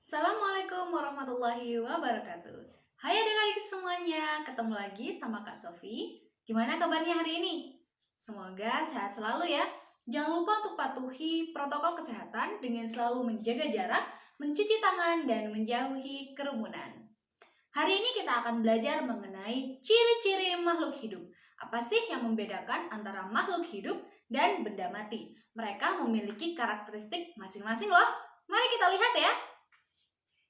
Assalamualaikum warahmatullahi wabarakatuh. Hai adik-adik semuanya, ketemu lagi sama Kak Sofi. Gimana kabarnya hari ini? Semoga sehat selalu ya. Jangan lupa untuk patuhi protokol kesehatan dengan selalu menjaga jarak, mencuci tangan, dan menjauhi kerumunan. Hari ini kita akan belajar mengenai ciri-ciri makhluk hidup. Apa sih yang membedakan antara makhluk hidup dan benda mati? Mereka memiliki karakteristik masing-masing loh. Mari kita lihat ya.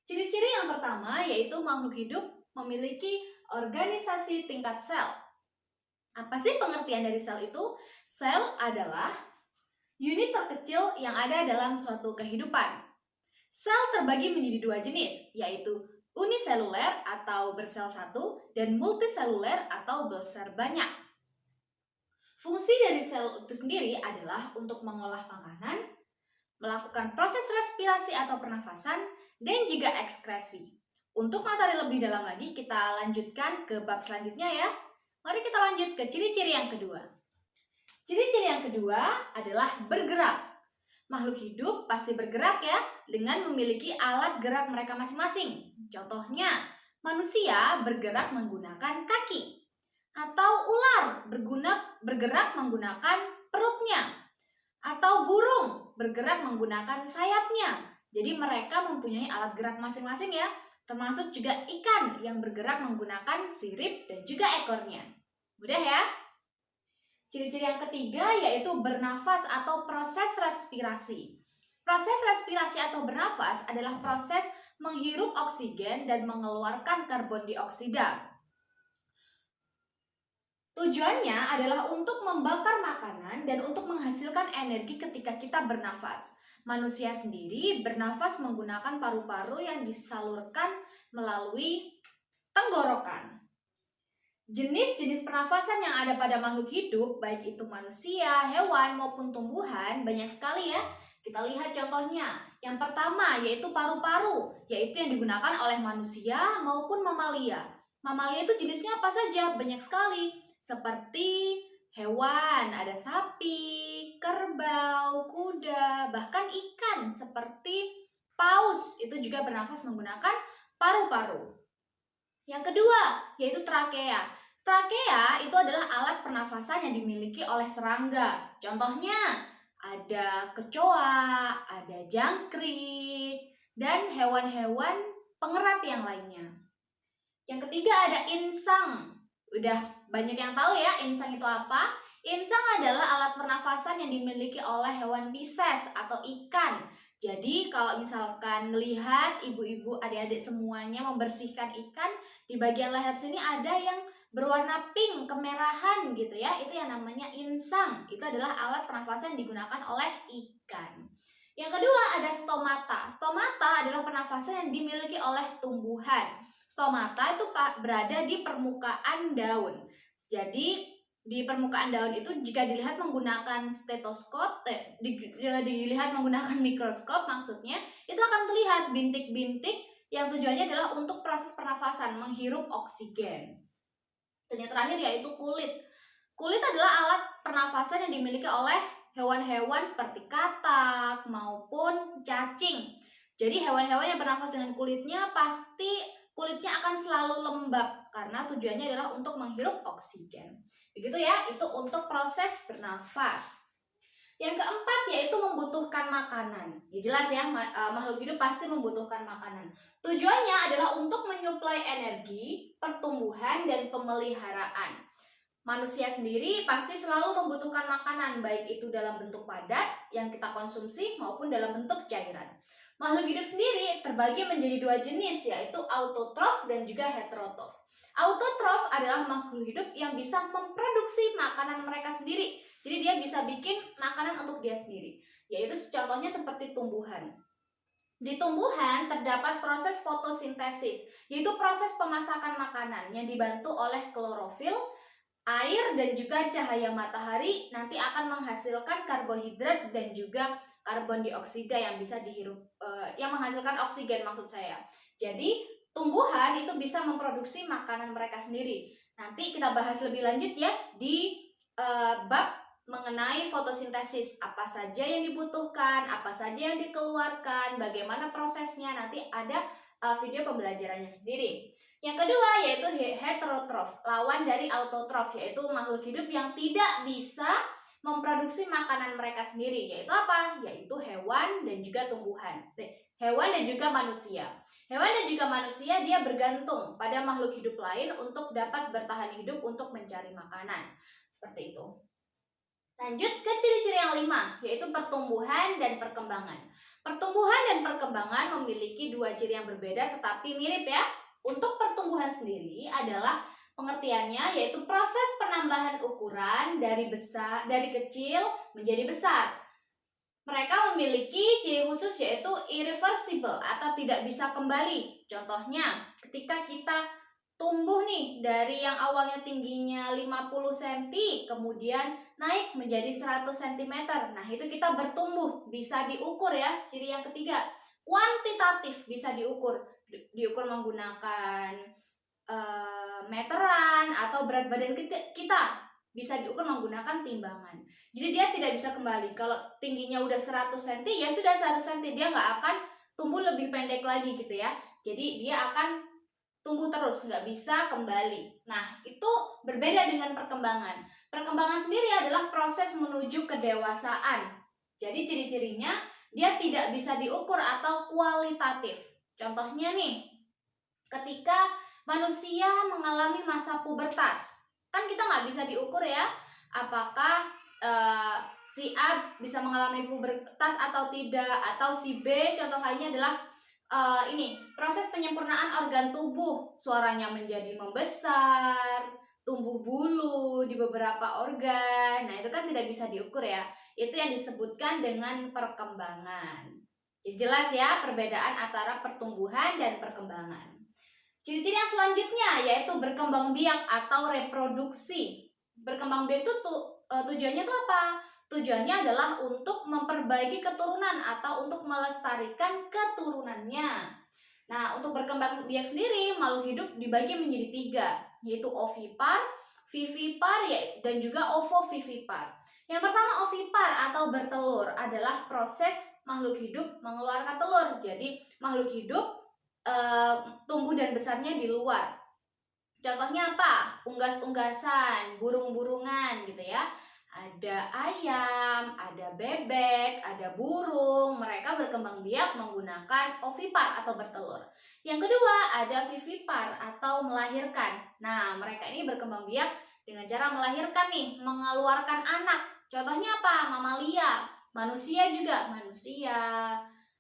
Ciri-ciri yang pertama yaitu makhluk hidup memiliki organisasi tingkat sel. Apa sih pengertian dari sel itu? Sel adalah unit terkecil yang ada dalam suatu kehidupan. Sel terbagi menjadi dua jenis, yaitu uniseluler atau bersel satu dan multiseluler atau bersel banyak. Fungsi dari sel itu sendiri adalah untuk mengolah makanan, melakukan proses respirasi atau pernafasan, dan juga ekskresi. Untuk materi lebih dalam lagi, kita lanjutkan ke bab selanjutnya ya. Mari kita lanjut ke ciri-ciri yang kedua. Ciri-ciri yang kedua adalah bergerak. Makhluk hidup pasti bergerak ya, dengan memiliki alat gerak mereka masing-masing. Contohnya, manusia bergerak menggunakan kaki. Atau ular bergerak menggunakan perutnya. Atau burung bergerak menggunakan sayapnya. Jadi mereka mempunyai alat gerak masing-masing ya, termasuk juga ikan yang bergerak menggunakan sirip dan juga ekornya. Mudah ya? Ciri-ciri yang ketiga yaitu bernafas atau proses respirasi. Proses respirasi atau bernafas adalah proses menghirup oksigen dan mengeluarkan karbon dioksida. Tujuannya adalah untuk membakar makanan dan untuk menghasilkan energi ketika kita bernafas. Manusia sendiri bernafas menggunakan paru-paru yang disalurkan melalui tenggorokan. Jenis-jenis pernafasan yang ada pada makhluk hidup, baik itu manusia, hewan, maupun tumbuhan, banyak sekali ya. Kita lihat contohnya. Yang pertama yaitu paru-paru, yaitu yang digunakan oleh manusia maupun mamalia. Mamalia itu jenisnya apa saja? Banyak sekali. Seperti hewan, ada sapi, kerbau, kuda, bahkan ikan seperti paus itu juga bernafas menggunakan paru-paru. Yang kedua yaitu trakea. Trakea itu adalah alat pernafasan yang dimiliki oleh serangga. Contohnya ada kecoa, ada jangkrik, dan hewan-hewan pengerat yang lainnya. Yang ketiga ada insang. Udah banyak yang tahu ya insang itu apa? Insang adalah alat pernafasan yang dimiliki oleh hewan Pisces atau ikan. Jadi kalau misalkan melihat ibu-ibu adik-adik semuanya membersihkan ikan, di bagian leher sini ada yang berwarna pink, kemerahan gitu ya. Itu yang namanya insang. Itu adalah alat pernafasan yang digunakan oleh ikan. Yang kedua ada stomata. Stomata adalah pernafasan yang dimiliki oleh tumbuhan. Stomata itu berada di permukaan daun. Jadi di permukaan daun itu jika dilihat menggunakan stetoskop, dilihat menggunakan mikroskop maksudnya, itu akan terlihat bintik-bintik yang tujuannya adalah untuk proses pernafasan, menghirup oksigen. Dan yang terakhir yaitu kulit. Kulit adalah alat pernafasan yang dimiliki oleh hewan-hewan seperti katak maupun cacing. Jadi hewan-hewan yang bernafas dengan kulitnya pasti kulitnya akan selalu lembab karena tujuannya adalah untuk menghirup oksigen. Begitu ya, itu untuk proses bernafas. Yang keempat yaitu membutuhkan makanan. Ya jelas ya, makhluk hidup pasti membutuhkan makanan. Tujuannya adalah untuk menyuplai energi, pertumbuhan, dan pemeliharaan. Manusia sendiri pasti selalu membutuhkan makanan, baik itu dalam bentuk padat yang kita konsumsi maupun dalam bentuk cairan. Makhluk hidup sendiri terbagi menjadi dua jenis, yaitu autotrof dan juga heterotrof. Autotrof adalah makhluk hidup yang bisa memproduksi makanan mereka sendiri. Jadi dia bisa bikin makanan untuk dia sendiri. Yaitu contohnya seperti tumbuhan. Di tumbuhan terdapat proses fotosintesis, yaitu proses pemasakan makanan yang dibantu oleh klorofil, air dan juga cahaya matahari nanti akan menghasilkan karbohidrat dan juga karbon dioksida yang bisa dihirup, yang menghasilkan oksigen maksud saya. Jadi tumbuhan itu bisa memproduksi makanan mereka sendiri. Nanti kita bahas lebih lanjut ya di bab mengenai fotosintesis, apa saja yang dibutuhkan, apa saja yang dikeluarkan, bagaimana prosesnya, nanti ada video pembelajarannya sendiri. Yang kedua yaitu heterotrof, lawan dari autotrof, yaitu makhluk hidup yang tidak bisa memproduksi makanan mereka sendiri. Yaitu apa? Yaitu hewan dan juga tumbuhan. Hewan dan juga manusia. Hewan dan juga manusia dia bergantung pada makhluk hidup lain untuk dapat bertahan hidup untuk mencari makanan. Seperti itu. Lanjut ke ciri-ciri yang 5, yaitu pertumbuhan dan perkembangan. Pertumbuhan dan perkembangan memiliki dua ciri yang berbeda tetapi mirip ya. Untuk pertumbuhan sendiri adalah pengertiannya yaitu proses penambahan ukuran dari kecil menjadi besar. Mereka memiliki ciri khusus yaitu irreversible atau tidak bisa kembali. Contohnya, ketika kita tumbuh nih dari yang awalnya tingginya 50 cm kemudian naik menjadi 100 cm. Nah, itu kita bertumbuh, bisa diukur ya. Ciri yang ketiga, kuantitatif, bisa diukur. Diukur menggunakan meteran atau berat badan kita. Bisa diukur menggunakan timbangan. Jadi dia tidak bisa kembali. Kalau tingginya udah 100 cm, ya sudah 100 cm. Dia nggak akan tumbuh lebih pendek lagi gitu ya. Jadi dia akan tumbuh terus, nggak bisa kembali. Nah, itu berbeda dengan perkembangan. Perkembangan sendiri adalah proses menuju kedewasaan. Jadi ciri-cirinya dia tidak bisa diukur atau kualitatif. Contohnya nih, ketika manusia mengalami masa pubertas, kan kita nggak bisa diukur ya, apakah si A bisa mengalami pubertas atau tidak, atau si B contoh lainnya adalah ini proses penyempurnaan organ tubuh, suaranya menjadi membesar, tumbuh bulu di beberapa organ. Nah, itu kan tidak bisa diukur ya. Itu yang disebutkan dengan perkembangan. Jadi jelas ya perbedaan antara pertumbuhan dan perkembangan. Ciri-ciri yang selanjutnya yaitu berkembang biak atau reproduksi. Berkembang biak itu tujuannya tuh apa? Tujuannya adalah untuk memperbaiki keturunan atau untuk melestarikan keturunannya. Nah, untuk berkembang biak sendiri, makhluk hidup dibagi menjadi 3, yaitu ovipar, vivipar, dan juga ovovivipar. Yang pertama, ovipar atau bertelur adalah proses makhluk hidup mengeluarkan telur. Jadi, makhluk hidup tumbuh dan besarnya di luar. Contohnya apa? Unggas-unggasan, burung-burungan gitu ya. Ada ayam, ada bebek, ada burung. Mereka berkembang biak menggunakan ovipar atau bertelur. Yang kedua, ada vivipar atau melahirkan. Nah, mereka ini berkembang biak dengan cara melahirkan nih, mengeluarkan anak. Contohnya apa? Mamalia. Manusia juga, manusia.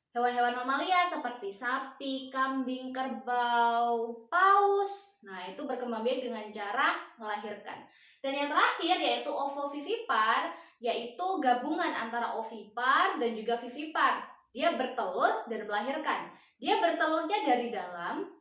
Hewan-hewan mamalia seperti sapi, kambing, kerbau, paus. Nah, itu berkembang biak dengan cara melahirkan. Dan yang terakhir yaitu ovovivipar, yaitu gabungan antara ovipar dan juga vivipar. Dia bertelur dan melahirkan. Dia bertelurnya dari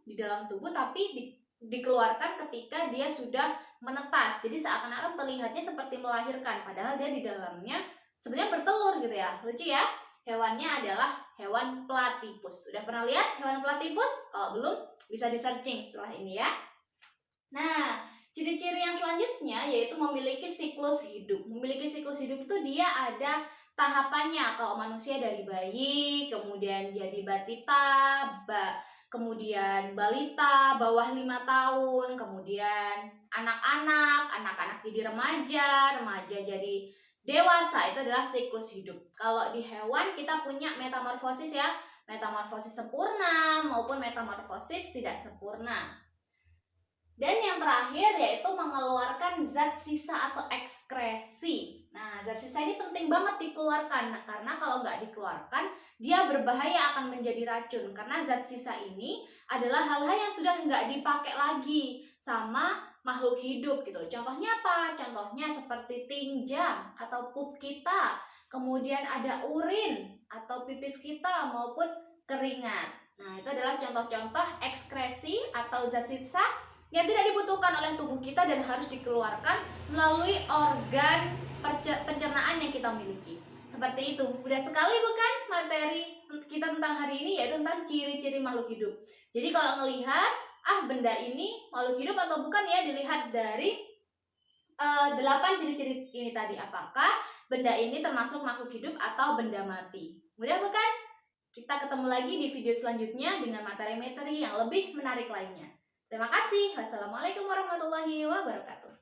di dalam tubuh, tapi dikeluarkan ketika dia sudah menetas. Jadi seakan-akan terlihatnya seperti melahirkan, padahal dia di dalamnya sebenarnya bertelur gitu ya. Lucu ya? Hewannya adalah hewan platypus. Sudah pernah lihat hewan platypus? Kalau belum, bisa di-searching setelah ini ya. Nah, ciri-ciri yang selanjutnya yaitu memiliki siklus hidup. Memiliki siklus hidup itu dia ada tahapannya. Kalau manusia dari bayi, kemudian jadi batita, kemudian balita, bawah 5 tahun, kemudian anak-anak jadi remaja jadi dewasa. Itu adalah siklus hidup. Kalau di hewan kita punya metamorfosis ya, metamorfosis sempurna maupun metamorfosis tidak sempurna. Dan yang terakhir yaitu mengeluarkan zat sisa atau ekskresi. Nah, zat sisa ini penting banget dikeluarkan, karena kalau nggak dikeluarkan dia berbahaya, akan menjadi racun. Karena zat sisa ini adalah hal-hal yang sudah nggak dipakai lagi sama makhluk hidup gitu. Contohnya apa? Contohnya seperti tinja atau pup kita, kemudian ada urin atau pipis kita maupun keringat. Nah, itu adalah contoh-contoh ekskresi atau zat sisa yang tidak dibutuhkan oleh tubuh kita dan harus dikeluarkan melalui organ pencernaan yang kita miliki. Seperti itu. Mudah sekali bukan materi kita tentang hari ini, yaitu tentang ciri-ciri makhluk hidup. Jadi kalau melihat benda ini makhluk hidup atau bukan ya, dilihat dari 8 ciri-ciri ini tadi. Apakah benda ini termasuk makhluk hidup atau benda mati? Mudah bukan? Kita ketemu lagi di video selanjutnya dengan materi-materi yang lebih menarik lainnya. Terima kasih. Wassalamualaikum warahmatullahi wabarakatuh.